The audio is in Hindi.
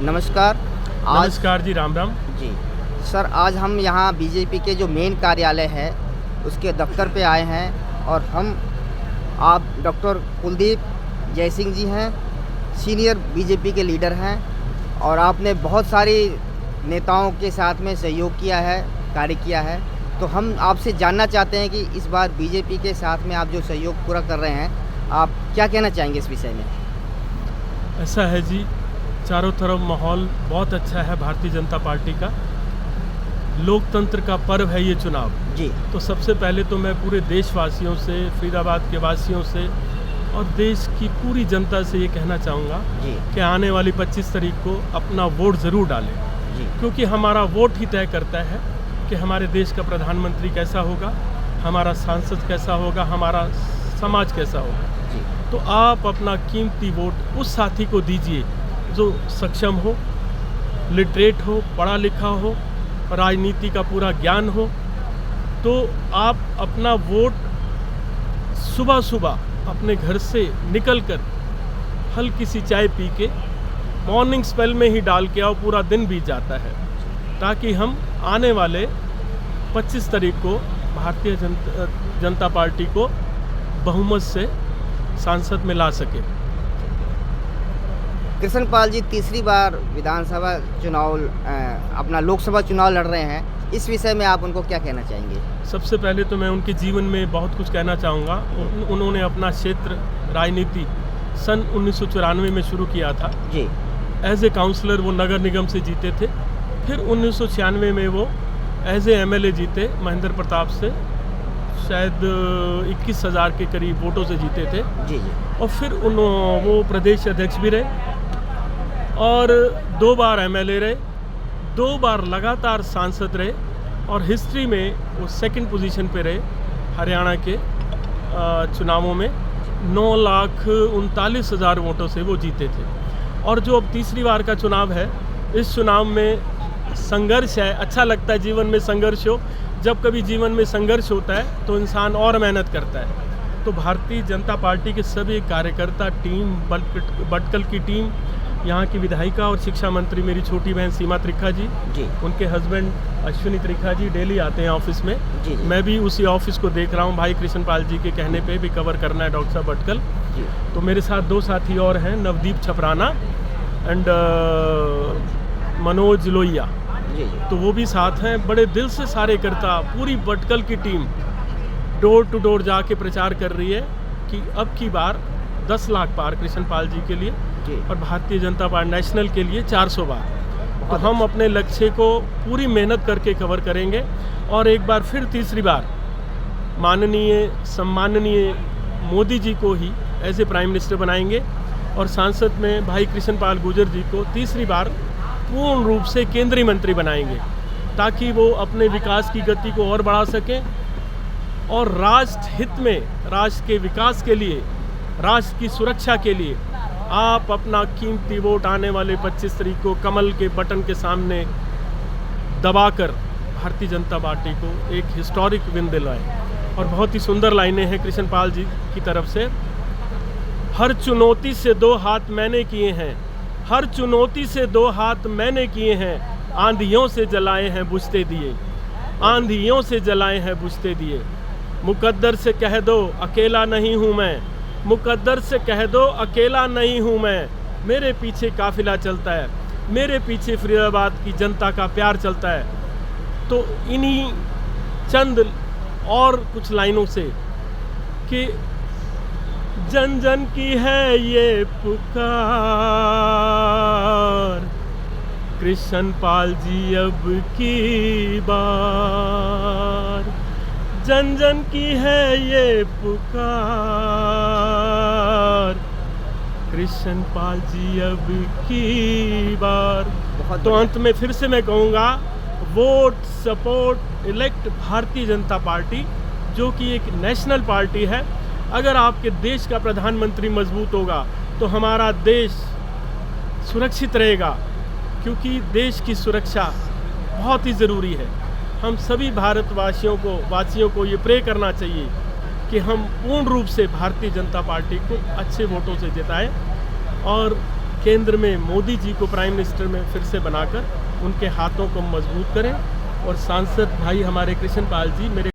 नमस्कार। नमस्कार जी, राम राम। जी सर, आज हम यहाँ बीजेपी के जो मेन कार्यालय है उसके दफ्तर पे आए हैं और आप डॉक्टर कुलदीप जयसिंह जी हैं, सीनियर बीजेपी के लीडर हैं और आपने बहुत सारी नेताओं के साथ में सहयोग किया है, कार्य किया है। तो हम आपसे जानना चाहते हैं कि इस बार बीजेपी के साथ में आप जो सहयोग पूरा कर रहे हैं, आप क्या कहना चाहेंगे इस विषय में? ऐसा है जी, चारों तरफ माहौल बहुत अच्छा है भारतीय जनता पार्टी का। लोकतंत्र का पर्व है ये चुनाव। जी। तो सबसे पहले तो मैं पूरे देशवासियों से, फरीदाबाद के वासियों से और देश की पूरी जनता से ये कहना चाहूँगा कि आने वाली 25 तारीख को अपना वोट ज़रूर डालें। जी। क्योंकि हमारा वोट ही तय करता है कि हमारे देश का प्रधानमंत्री कैसा होगा, हमारा सांसद कैसा होगा, हमारा समाज कैसा होगा। जी। तो आप अपना कीमती वोट उस साथी को दीजिए जो सक्षम हो, लिटरेट हो, पढ़ा लिखा हो, राजनीति का पूरा ज्ञान हो। तो आप अपना वोट सुबह सुबह अपने घर से निकलकर हल्की सी चाय पी के मॉर्निंग स्पेल में ही डाल के आओ, पूरा दिन बीत जाता है, ताकि हम आने वाले 25 तारीख को भारतीय जनता पार्टी को बहुमत से सांसद में ला सके। कृष्णपाल जी तीसरी बार विधानसभा चुनाव अपना लोकसभा चुनाव लड़ रहे हैं, इस विषय में आप उनको क्या कहना चाहेंगे? सबसे पहले तो मैं उनके जीवन में बहुत कुछ कहना चाहूँगा। उन्होंने अपना क्षेत्र राजनीति सन 1994 में शुरू किया था। जी। एज ए काउंसलर वो नगर निगम से जीते थे। फिर 1996 में वो एज ए एमएलए जीते महेंद्र प्रताप से, शायद 21,000 के करीब वोटों से जीते थे। जी। और फिर वो प्रदेश अध्यक्ष भी रहे और 2 बार एमएलए रहे, 2 बार लगातार सांसद रहे और हिस्ट्री में वो सेकंड पोजीशन पे रहे। हरियाणा के चुनावों में 9,39,000 वोटों से वो जीते थे। और जो अब तीसरी बार का चुनाव है, इस चुनाव में संघर्ष है। अच्छा लगता है जीवन में संघर्ष हो। जब कभी जीवन में संघर्ष होता है तो इंसान और मेहनत करता है। तो भारतीय जनता पार्टी के सभी कार्यकर्ता, टीम, बटकल की टीम, यहाँ की विधायिका और शिक्षा मंत्री मेरी छोटी बहन सीमा त्रिखा जी, उनके हस्बैंड अश्विनी त्रिखा जी डेली आते हैं ऑफिस में। जी। मैं भी उसी ऑफिस को देख रहा हूँ। भाई कृष्णपाल जी के कहने पे भी कवर करना है डॉक्टर साहब बटकल। तो मेरे साथ 2 साथी और हैं, नवदीप छपराना एंड मनोज लोहिया। तो वो भी साथ हैं। बड़े दिल से सारे करता, पूरी बटकल की टीम डोर टू डोर जाके प्रचार कर रही है कि अब की बार 10 लाख पार कृष्णपाल जी के लिए और भारतीय जनता पार्टी नेशनल के लिए 400 बार। तो हम अपने लक्ष्य को पूरी मेहनत करके कवर करेंगे और एक बार फिर तीसरी बार माननीय सम्माननीय मोदी जी को ही एज ए प्राइम मिनिस्टर बनाएंगे और सांसद में भाई कृष्णपाल गुर्जर जी को तीसरी बार पूर्ण रूप से केंद्रीय मंत्री बनाएंगे, ताकि वो अपने विकास की गति को और बढ़ा सकें और राष्ट्र हित में, राष्ट्र के विकास के लिए, राष्ट्र की सुरक्षा के लिए आप अपना कीमती वोट आने वाले 25 तारीख को कमल के बटन के सामने दबाकर भारतीय जनता पार्टी को एक हिस्टोरिक विन दिलाएं। और बहुत ही सुंदर लाइनें हैं कृष्णपाल जी की तरफ से। हर चुनौती से 2 हाथ मैंने किए हैं, हर चुनौती से 2 हाथ मैंने किए हैं, आंधियों से जलाए हैं बुझते दिए, आंधियों से जलाए हैं बुझते दिए। मुकद्दर से कह दो अकेला नहीं हूँ मैं, मुकद्दर से कह दो अकेला नहीं हूँ मैं, मेरे पीछे काफिला चलता है, मेरे पीछे फरीदाबाद की जनता का प्यार चलता है। तो इन्हीं चंद और कुछ लाइनों से कि जन जन की है ये पुकार, कृष्णपाल जी अब की बार, जन जन की है ये पुकार, कृष्णपाल जी अब की बार। तो अंत में फिर से मैं कहूँगा, vote, support, elect Bharatiya Janata party, जो कि एक नेशनल पार्टी है। अगर आपके देश का प्रधानमंत्री मजबूत होगा तो हमारा देश सुरक्षित रहेगा, क्योंकि देश की सुरक्षा बहुत ही ज़रूरी है। हम सभी वासियों को ये प्रे करना चाहिए कि हम पूर्ण रूप से भारतीय जनता पार्टी को अच्छे वोटों से जिताएं और केंद्र में मोदी जी को प्राइम मिनिस्टर में फिर से बनाकर उनके हाथों को मजबूत करें। और सांसद भाई हमारे कृष्ण पाल जी मेरे